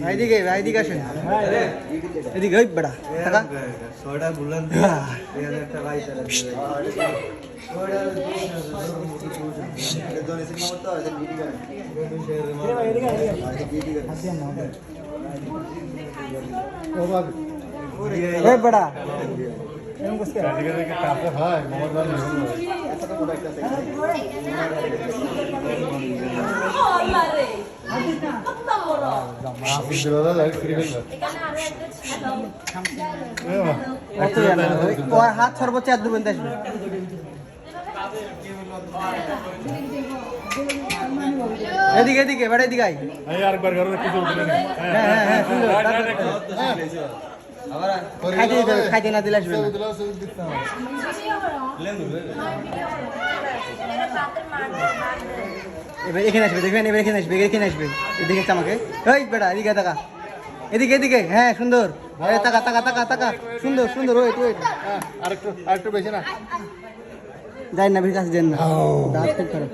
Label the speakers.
Speaker 1: ভাইদিকে ভাইদিকে আসেন এদিকে ওই বেড়া টাকা
Speaker 2: ছয়টা বুলান একটা ভাই
Speaker 1: ওই বেড়া হাত সর্বোচ্চ আর দুবেন আসবে এদিকে এদিকে বেড়া এদিকে আই খাইতে না দিলে আসবে এবার এখানে আসবে দেখবেন এবার এখানে আসবে এখানে আসবে দেখেছে আমাকে ওই বেটা এদিকে টাকা এদিকে এদিকে হ্যাঁ সুন্দর টাকা টাকা টাকা টাকা সুন্দর সুন্দর ওয়েট ওয়েট
Speaker 2: আরেকটু বেশি না
Speaker 1: যাই না ভিড় কাছে যান না দাঁত খুব খারাপ